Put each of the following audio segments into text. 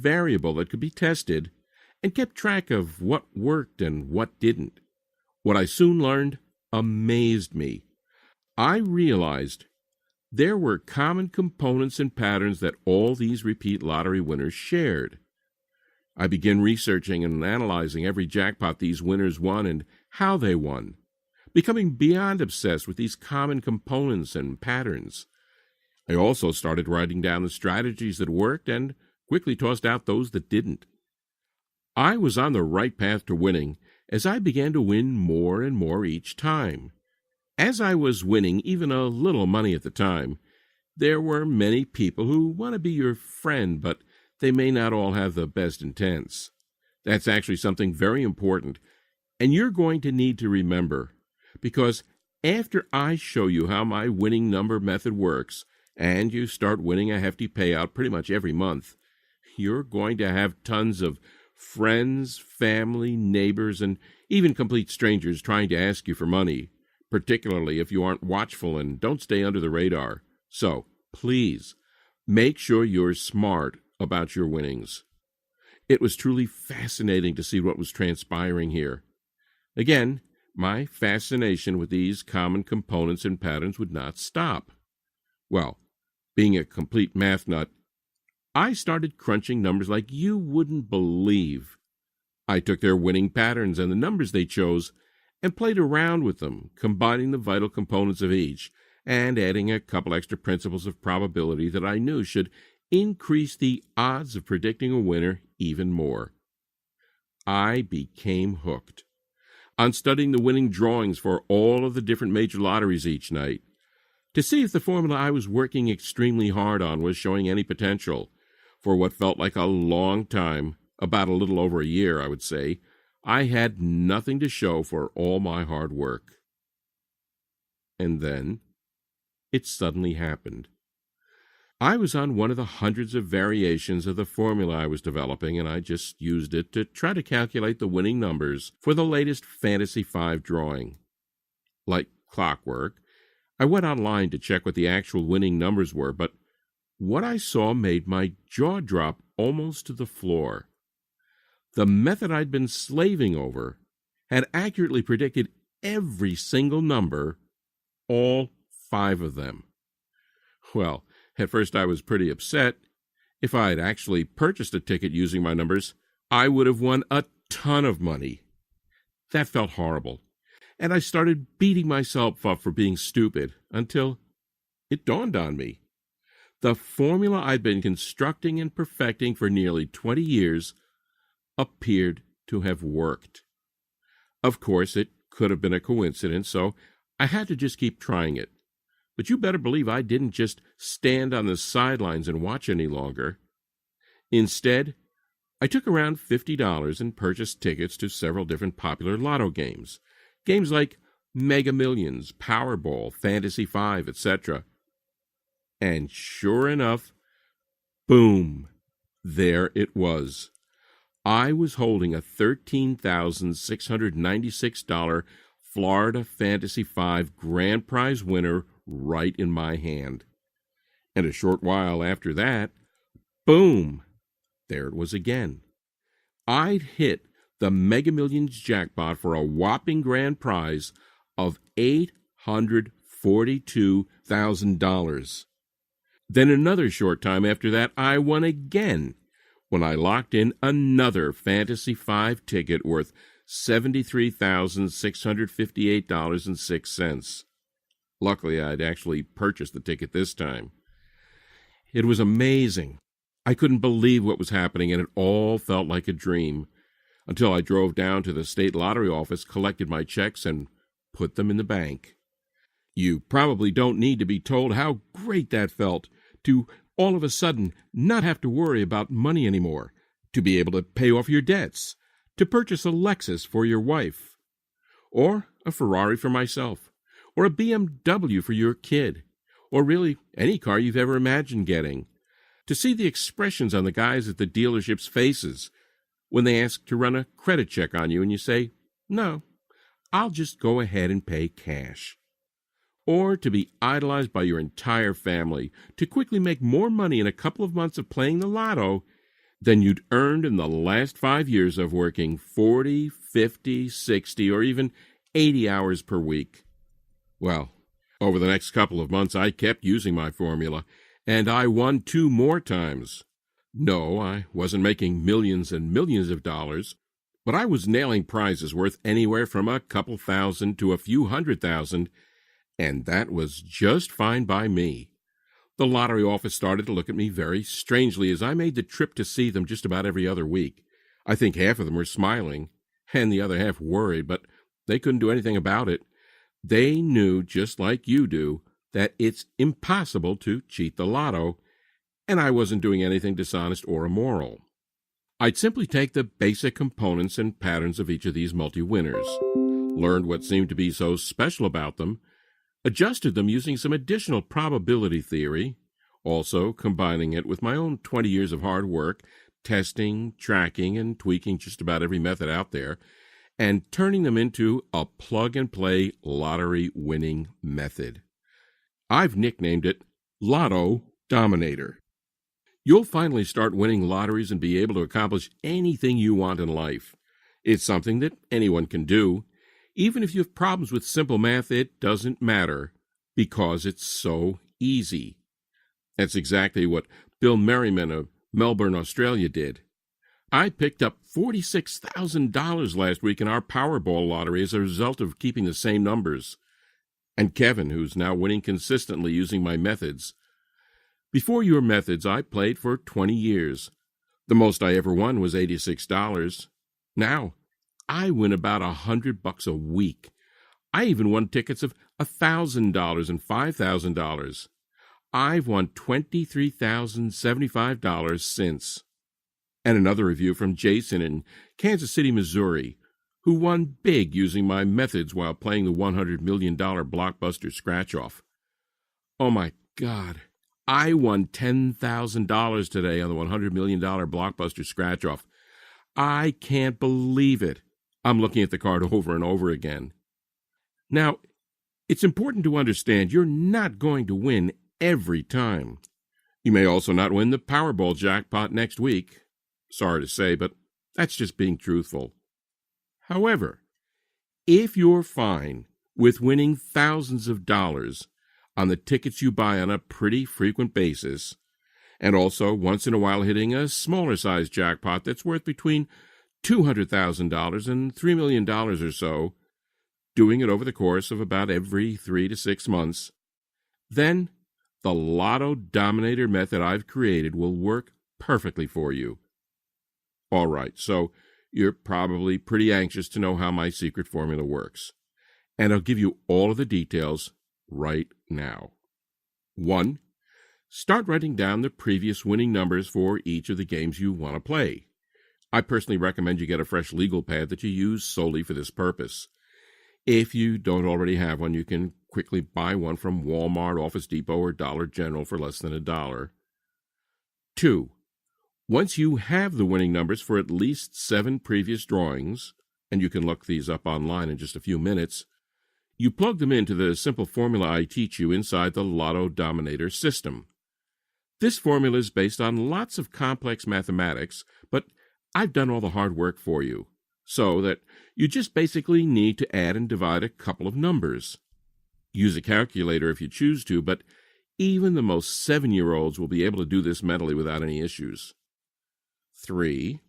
variable that could be tested and kept track of what worked and what didn't. What I soon learned amazed me. I realized there were common components and patterns that all these repeat lottery winners shared. I began researching and analyzing every jackpot these winners won and how they won, becoming beyond obsessed with these common components and patterns. I also started writing down the strategies that worked and quickly tossed out those that didn't. I was on the right path to winning as I began to win more and more each time. As I was winning even a little money at the time, there were many people who want to be your friend, but they may not all have the best intents. That's actually something very important, and you're going to need to remember, because after I show you how my winning number method works, and you start winning a hefty payout pretty much every month, you're going to have tons of friends, family, neighbors, and even complete strangers trying to ask you for money, particularly if you aren't watchful and don't stay under the radar. So, please, make sure you're smart about your winnings. It was truly fascinating to see what was transpiring here. Again, my fascination with these common components and patterns would not stop. Well, being a complete math nut, I started crunching numbers like you wouldn't believe. I took their winning patterns and the numbers they chose and played around with them, combining the vital components of each and adding a couple extra principles of probability that I knew should increase the odds of predicting a winner even more. I became hooked on studying the winning drawings for all of the different major lotteries each night to see if the formula I was working extremely hard on was showing any potential. For what felt like a long time, about a little over a year, I would say, I had nothing to show for all my hard work. And then it suddenly happened. I was on one of the hundreds of variations of the formula I was developing, and I just used it to try to calculate the winning numbers for the latest Fantasy 5 drawing. Like clockwork, I went online to check what the actual winning numbers were, but what I saw made my jaw drop almost to the floor. The method I'd been slaving over had accurately predicted every single number, all 5 of them. Well, at first I was pretty upset. If I had actually purchased a ticket using my numbers, I would have won a ton of money. That felt horrible, and I started beating myself up for being stupid until it dawned on me. The formula I'd been constructing and perfecting for nearly 20 years appeared to have worked. Of course, it could have been a coincidence, so I had to just keep trying it. But you better believe I didn't just stand on the sidelines and watch any longer. Instead, I took around $50 and purchased tickets to several different popular lotto games. Games like Mega Millions, Powerball, Fantasy 5, etc. And sure enough, boom, there it was. I was holding a $13,696 Florida Fantasy 5 grand prize winner right in my hand. And a short while after that, boom, there it was again. I'd hit the Mega Millions jackpot for a whopping grand prize of $842,000. Then another short time after that, I won again when I locked in another Fantasy 5 ticket worth $73,658.06. Luckily, I'd actually purchased the ticket this time. It was amazing. I couldn't believe what was happening, and it all felt like a dream, until I drove down to the state lottery office, collected my checks, and put them in the bank. You probably don't need to be told how great that felt, to all of a sudden not have to worry about money anymore, to be able to pay off your debts, to purchase a Lexus for your wife, or a Ferrari for myself, or a BMW for your kid, or really any car you've ever imagined getting, to see the expressions on the guys at the dealership's faces when they ask to run a credit check on you and you say, "No, I'll just go ahead and pay cash." Or to be idolized by your entire family, to quickly make more money in a couple of months of playing the lotto than you'd earned in the last 5 years of working 40, 50, 60, or even 80 hours per week. Well, over the next couple of months, I kept using my formula, and I won 2 more times. No, I wasn't making millions and millions of dollars, but I was nailing prizes worth anywhere from a couple thousand to a few $100,000, and that was just fine by me. The lottery office started to look at me very strangely as I made the trip to see them just about every other week. I think half of them were smiling, and the other half worried, but they couldn't do anything about it. They knew, just like you do, that it's impossible to cheat the lotto, and I wasn't doing anything dishonest or immoral. I'd simply take the basic components and patterns of each of these multi-winners, learned what seemed to be so special about them, adjusted them using some additional probability theory, also combining it with my own 20 years of hard work, testing, tracking, and tweaking just about every method out there, and turning them into a plug-and-play lottery winning method. I've nicknamed it Lotto Dominator. You'll finally start winning lotteries and be able to accomplish anything you want in life. It's something that anyone can do. Even if you have problems with simple math, it doesn't matter, because it's so easy. That's exactly what Bill Merriman of Melbourne, Australia did. I picked up $46,000 last week in our Powerball lottery as a result of keeping the same numbers. And Kevin, who's now winning consistently using my methods. Before your methods, I played for 20 years. The most I ever won was $86. Now, I win about $100 a week. I even won tickets of $1,000 and $5,000. I've won $23,075 since. And another review from Jason in Kansas City, Missouri, who won big using my methods while playing the $100 million blockbuster scratch-off. Oh my God, I won $10,000 today on the $100 million blockbuster scratch-off. I can't believe it. I'm looking at the card over and over again. Now, it's important to understand you're not going to win every time. You may also not win the Powerball jackpot next week. Sorry to say, but that's just being truthful. However, if you're fine with winning thousands of dollars on the tickets you buy on a pretty frequent basis, and also once in a while hitting a smaller-sized jackpot that's worth between $200,000 and $3 million or so, doing it over the course of about every 3 to 6 months, then the Lotto Dominator method I've created will work perfectly for you. All right, so you're probably pretty anxious to know how my secret formula works, and I'll give you all of the details right now. 1. Start writing down the previous winning numbers for each of the games you want to play. I personally recommend you get a fresh legal pad that you use solely for this purpose. If you don't already have one, you can quickly buy one from Walmart, Office Depot, or Dollar General for less than $1. 2. Once you have the winning numbers for at least 7 previous drawings, and you can look these up online in just a few minutes, you plug them into the simple formula I teach you inside the Lotto Dominator system. This formula is based on lots of complex mathematics, but I've done all the hard work for you, so that you just basically need to add and divide a couple of numbers. Use a calculator if you choose to, but even the most 7-year-olds will be able to do this mentally without any issues. 3.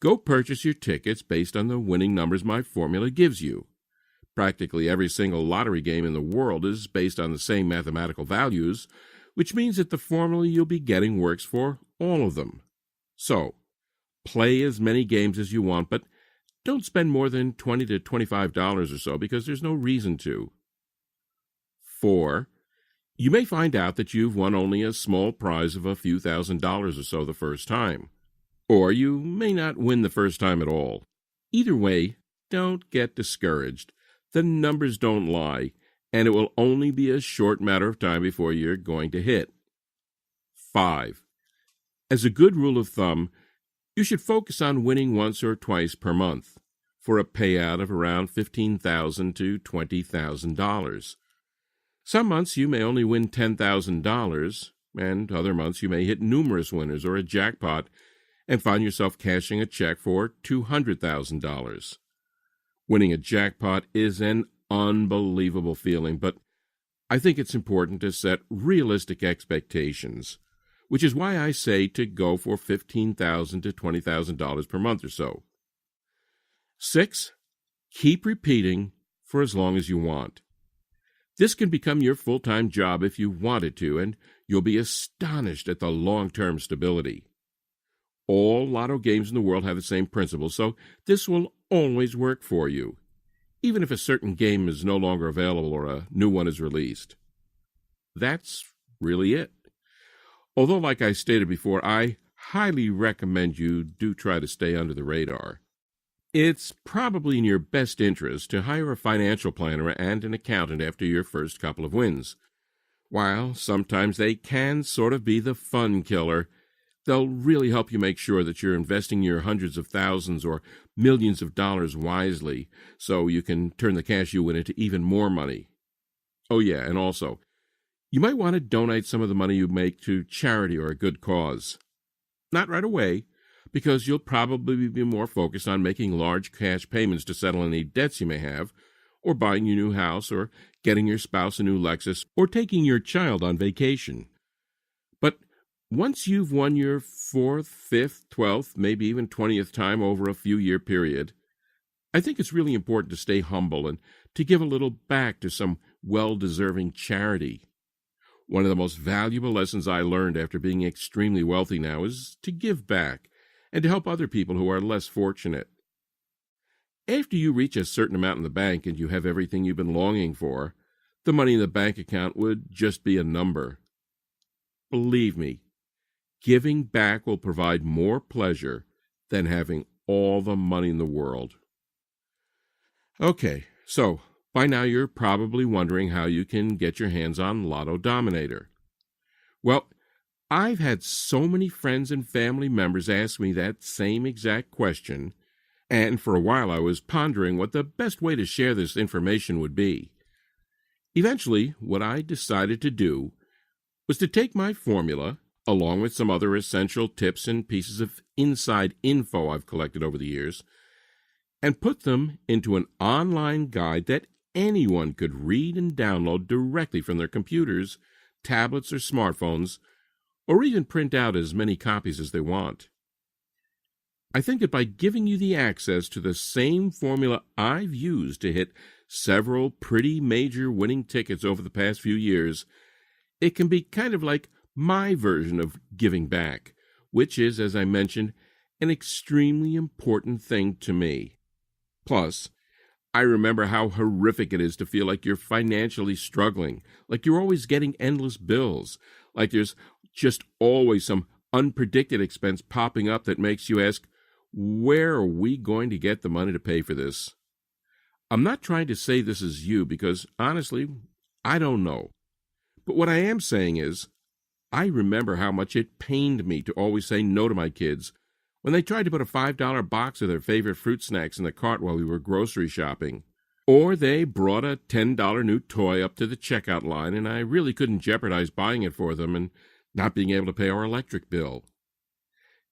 Go purchase your tickets based on the winning numbers my formula gives you. Practically every single lottery game in the world is based on the same mathematical values, which means that the formula you'll be getting works for all of them. So, play as many games as you want, but don't spend more than $20 to $25 or so, because there's no reason to. 4. You may find out that you've won only a small prize of a few $1,000s or so the first time. Or you may not win the first time at all. Either way, don't get discouraged. The numbers don't lie, and it will only be a short matter of time before you're going to hit. 5. As a good rule of thumb, you should focus on winning once or twice per month for a payout of around $15,000 to $20,000. Some months you may only win $10,000, and other months you may hit numerous winners or a jackpot, and find yourself cashing a check for $200,000. Winning a jackpot is an unbelievable feeling, but I think it's important to set realistic expectations, which is why I say to go for $15,000 to $20,000 per month or so. 6, keep repeating for as long as you want. This can become your full-time job if you want it to, and you'll be astonished at the long-term stability. All lotto games in the world have the same principle, so this will always work for you, even if a certain game is no longer available or a new one is released. That's really it. Although, like I stated before, I highly recommend you do try to stay under the radar. It's probably in your best interest to hire a financial planner and an accountant after your first couple of wins. While sometimes they can sort of be the fun killer, they'll really help you make sure that you're investing your hundreds of thousands or millions of dollars wisely so you can turn the cash you win into even more money. Oh yeah, and also, you might want to donate some of the money you make to charity or a good cause. Not right away, because you'll probably be more focused on making large cash payments to settle any debts you may have, or buying your new house, or getting your spouse a new Lexus, or taking your child on vacation. But once you've won your 4th, 5th, 12th, maybe even 20th time over a few-year period, I think it's really important to stay humble and to give a little back to some well-deserving charity. One of the most valuable lessons I learned after being extremely wealthy now is to give back and to help other people who are less fortunate. After you reach a certain amount in the bank and you have everything you've been longing for, the money in the bank account would just be a number. Believe me, giving back will provide more pleasure than having all the money in the world. Okay, so by now you're probably wondering how you can get your hands on Lotto Dominator. Well, I've had so many friends and family members ask me that same exact question, and for a while I was pondering what the best way to share this information would be. Eventually, what I decided to do was to take my formula, along with some other essential tips and pieces of inside info I've collected over the years, and put them into an online guide that anyone could read and download directly from their computers, tablets, or smartphones, or even print out as many copies as they want. I think that by giving you the access to the same formula I've used to hit several pretty major winning tickets over the past few years, it can be kind of like my version of giving back, which is, as I mentioned, an extremely important thing to me. Plus, I remember how horrific it is to feel like you're financially struggling, like you're always getting endless bills, like there's just always some unpredicted expense popping up that makes you ask, where are we going to get the money to pay for this? I'm not trying to say this is you because, honestly, I don't know. But what I am saying is, I remember how much it pained me to always say no to my kids when they tried to put a $5 box of their favorite fruit snacks in the cart while we were grocery shopping. Or they brought a $10 new toy up to the checkout line and I really couldn't jeopardize buying it for them and not being able to pay our electric bill.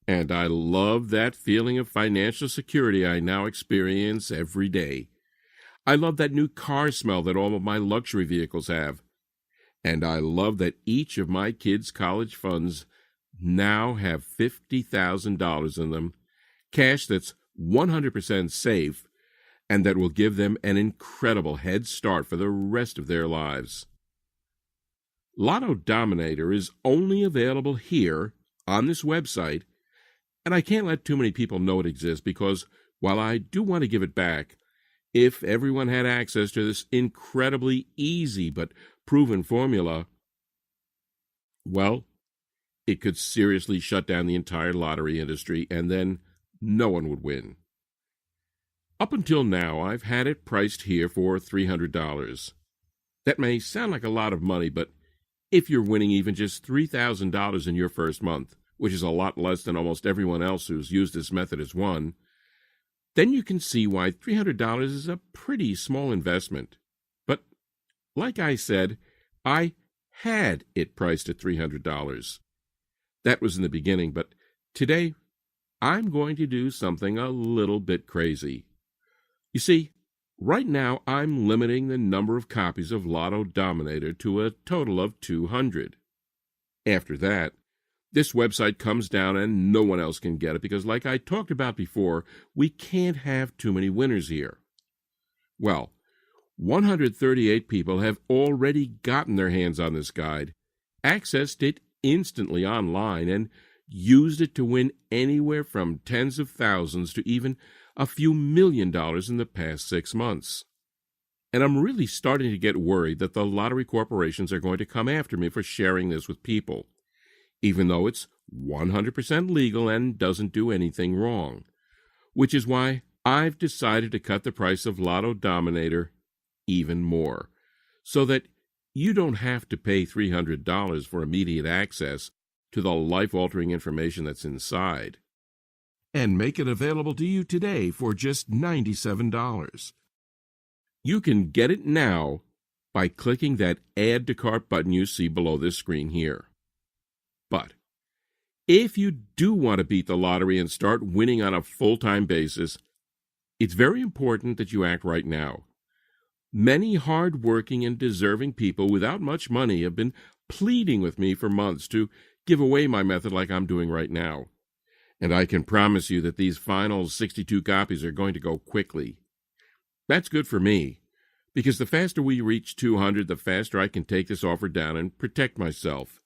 And I love that feeling of financial security I now experience every day. I love that new car smell that all of my luxury vehicles have. And I love that each of my kids' college funds now have $50,000 in them, cash that's 100% safe, and that will give them an incredible head start for the rest of their lives. Lotto Dominator is only available here on this website, and I can't let too many people know it exists because while I do want to give it back, if everyone had access to this incredibly easy but proven formula, well, it could seriously shut down the entire lottery industry, and then no one would win. Up until now, I've had it priced here for $300. That may sound like a lot of money, but if you're winning even just $3,000 in your first month, which is a lot less than almost everyone else who's used this method has won, then you can see why $300 is a pretty small investment. But, like I said, I had it priced at $300. That was in the beginning, but today I'm going to do something a little bit crazy. You see, right now I'm limiting the number of copies of Lotto Dominator to a total of 200. After that, this website comes down and no one else can get it because, like I talked about before, we can't have too many winners here. Well, 138 people have already gotten their hands on this guide, accessed it instantly online, and used it to win anywhere from tens of thousands to even a few $1,000,000 in the past 6 months. And I'm really starting to get worried that the lottery corporations are going to come after me for sharing this with people, even though it's 100% legal and doesn't do anything wrong, which is why I've decided to cut the price of Lotto Dominator even more, so that you don't have to pay $300 for immediate access to the life-altering information that's inside. And make it available to you today for just $97. You can get it now by clicking that Add to Cart button you see below this screen here. But if you do want to beat the lottery and start winning on a full-time basis, it's very important that you act right now. Many hard-working and deserving people without much money have been pleading with me for months to give away my method like I'm doing right now. And I can promise you that these final 62 copies are going to go quickly. That's good for me, because the faster we reach 200, the faster I can take this offer down and protect myself.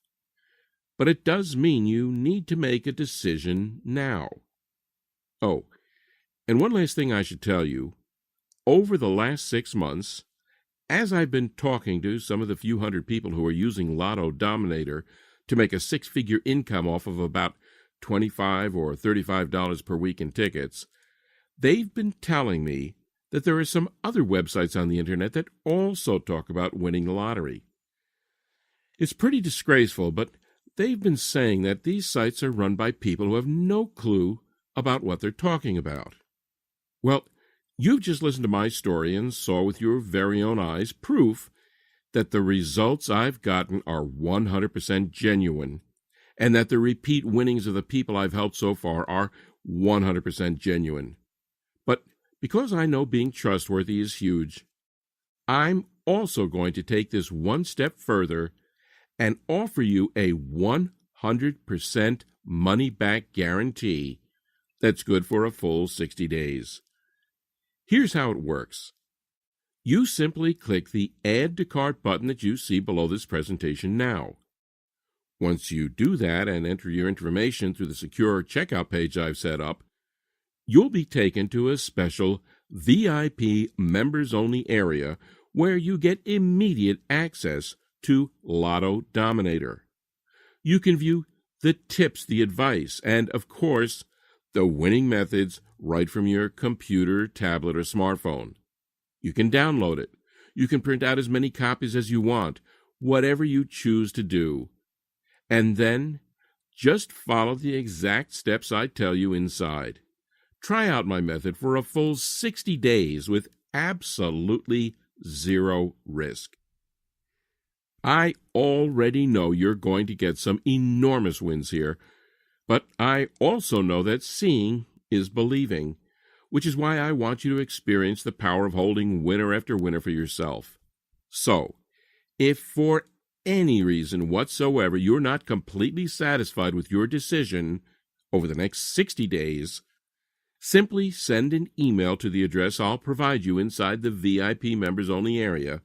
But it does mean you need to make a decision now. Oh, and one last thing I should tell you. Over the last 6 months, as I've been talking to some of the few hundred people who are using Lotto Dominator to make a 6-figure income off of about $25 or $35 per week in tickets, they've been telling me that there are some other websites on the internet that also talk about winning the lottery. It's pretty disgraceful, but they've been saying that these sites are run by people who have no clue about what they're talking about. Well, you've just listened to my story and saw with your very own eyes proof that the results I've gotten are 100% genuine, and that the repeat winnings of the people I've helped so far are 100% genuine. But because I know being trustworthy is huge, I'm also going to take this one step further and offer you a 100% money-back guarantee that's good for a full 60 days. Here's how it works. You simply click the Add to Cart button that you see below this presentation now. Once you do that and enter your information through the secure checkout page I've set up, you'll be taken to a special VIP members-only area where you get immediate access to Lotto Dominator. You can view the tips, the advice, and, of course, the winning methods right from your computer, tablet, or smartphone. You can download it. You can print out as many copies as you want, whatever you choose to do. And then, just follow the exact steps I tell you inside. Try out my method for a full 60 days with absolutely zero risk. I already know you're going to get some enormous wins here, but I also know that seeing is believing, which is why I want you to experience the power of holding winner after winner for yourself. So, if for any reason whatsoever you're not completely satisfied with your decision over the next 60 days, simply send an email to the address I'll provide you inside the VIP members-only area,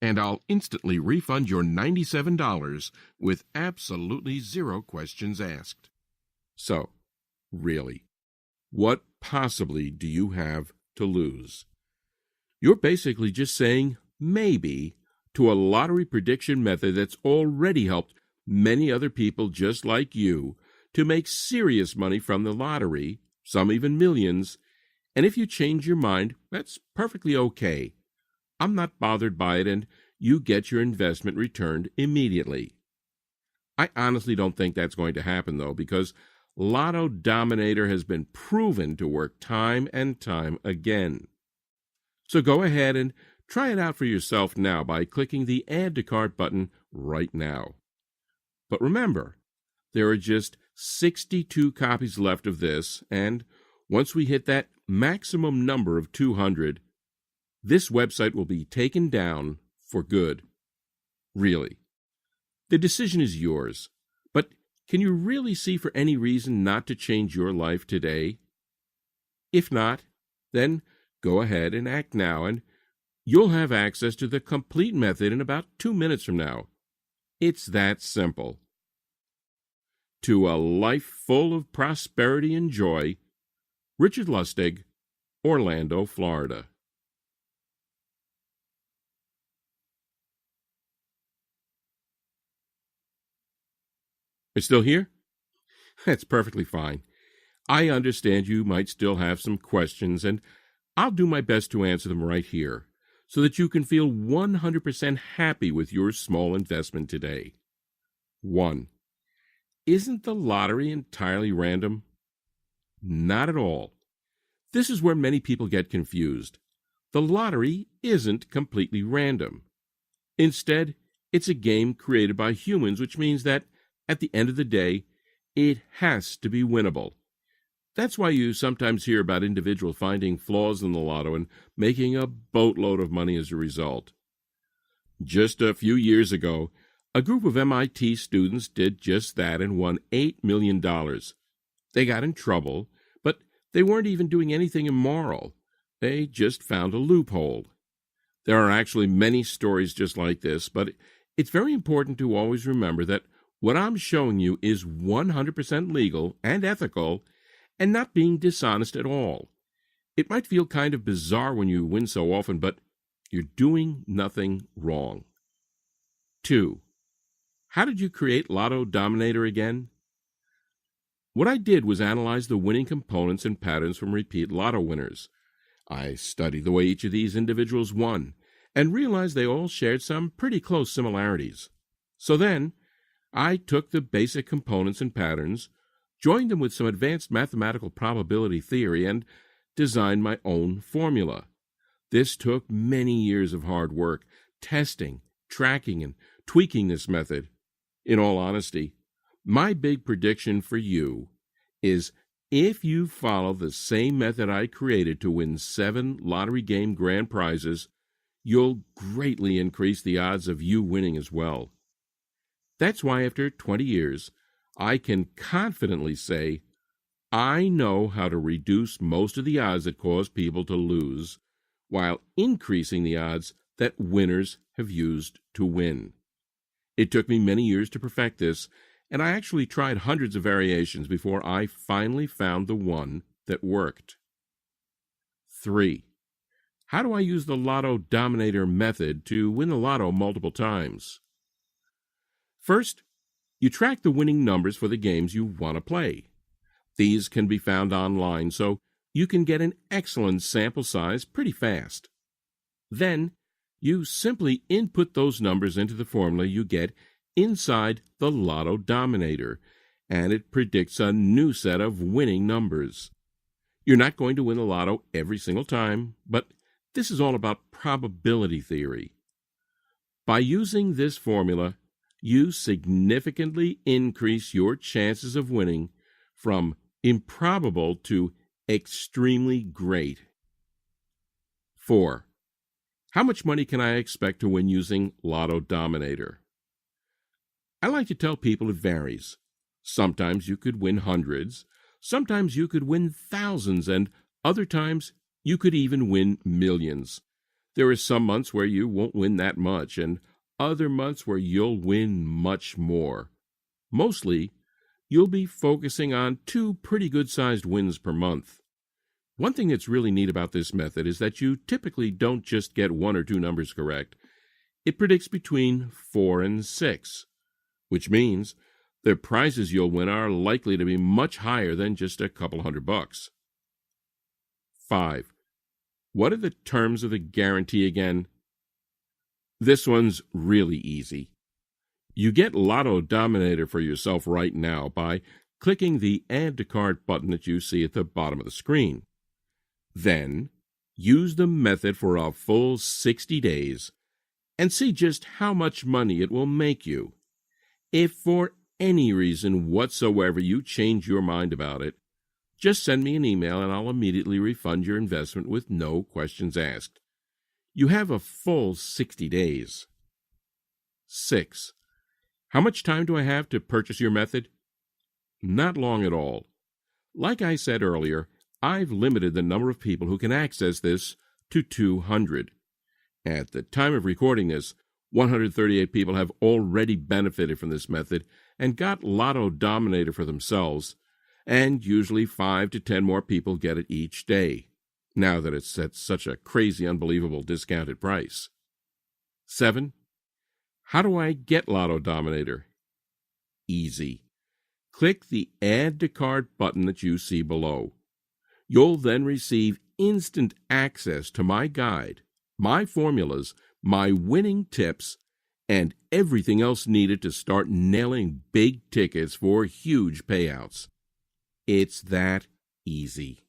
and I'll instantly refund your $97 with absolutely zero questions asked. So, really, what possibly do you have to lose? You're basically just saying maybe to a lottery prediction method that's already helped many other people just like you to make serious money from the lottery, some even millions, and if you change your mind, that's perfectly okay. I'm not bothered by it, and you get your investment returned immediately. I honestly don't think that's going to happen, though, because Lotto Dominator has been proven to work time and time again. So go ahead and try it out for yourself now by clicking the Add to Cart button right now. But remember, there are just 62 copies left of this, and once we hit that maximum number of 200, this website will be taken down for good. Really. The decision is yours, but can you really see for any reason not to change your life today? If not, then go ahead and act now, and you'll have access to the complete method in about 2 minutes from now. It's that simple. To a life full of prosperity and joy, Richard Lustig, Orlando, Florida. Are you still here? That's perfectly fine. I understand you might still have some questions, and I'll do my best to answer them right here, so that you can feel 100% happy with your small investment today. 1. Isn't the lottery entirely random? Not at all. This is where many people get confused. The lottery isn't completely random. Instead, it's a game created by humans, which means that, at the end of the day, it has to be winnable. That's why you sometimes hear about individuals finding flaws in the lotto and making a boatload of money as a result. Just a few years ago, a group of MIT students did just that and won $8 million. They got in trouble, but they weren't even doing anything immoral. They just found a loophole. There are actually many stories just like this, but it's very important to always remember that what I'm showing you is 100% legal and ethical and not being dishonest at all. It might feel kind of bizarre when you win so often, but you're doing nothing wrong. 2. How did you create Lotto Dominator again? What I did was analyze the winning components and patterns from repeat lotto winners. I studied the way each of these individuals won and realized they all shared some pretty close similarities. So then, I took the basic components and patterns, joined them with some advanced mathematical probability theory, and designed my own formula. This took many years of hard work, testing, tracking, and tweaking this method. In all honesty, my big prediction for you is if you follow the same method I created to win 7 lottery game grand prizes, you'll greatly increase the odds of you winning as well. That's why after 20 years, I can confidently say, I know how to reduce most of the odds that cause people to lose, while increasing the odds that winners have used to win. It took me many years to perfect this, and I actually tried hundreds of variations before I finally found the one that worked. 3. How do I use the Lotto Dominator method to win the lotto multiple times? First, you track the winning numbers for the games you want to play. These can be found online, so you can get an excellent sample size pretty fast. Then, you simply input those numbers into the formula you get inside the Lotto Dominator, and it predicts a new set of winning numbers. You're not going to win the lotto every single time, but this is all about probability theory. By using this formula, you significantly increase your chances of winning from improbable to extremely great. 4. How much money can I expect to win using Lotto Dominator? I like to tell people it varies. Sometimes you could win hundreds, sometimes you could win thousands, and other times you could even win millions. There are some months where you won't win that much, and other months where you'll win much more. Mostly, you'll be focusing on 2 pretty good-sized wins per month. One thing that's really neat about this method is that you typically don't just get 1 or 2 numbers correct. It predicts between 4 and 6, which means the prizes you'll win are likely to be much higher than just a couple $100. 5. What are the terms of the guarantee again? This one's really easy. You get Lotto Dominator for yourself right now by clicking the Add to Cart button that you see at the bottom of the screen. Then, use the method for a full 60 days and see just how much money it will make you. If for any reason whatsoever you change your mind about it, just send me an email and I'll immediately refund your investment with no questions asked. You have a full 60 days. 6. How much time do I have to purchase your method? Not long at all. Like I said earlier, I've limited the number of people who can access this to 200. At the time of recording this, 138 people have already benefited from this method and got Lotto Dominator for themselves, and usually 5 to 10 more people get it each day, now that it's at such a crazy, unbelievable discounted price. 7. How do I get Lotto Dominator? Easy. Click the Add to Cart button that you see below. You'll then receive instant access to my guide, my formulas, my winning tips, and everything else needed to start nailing big tickets for huge payouts. It's that easy.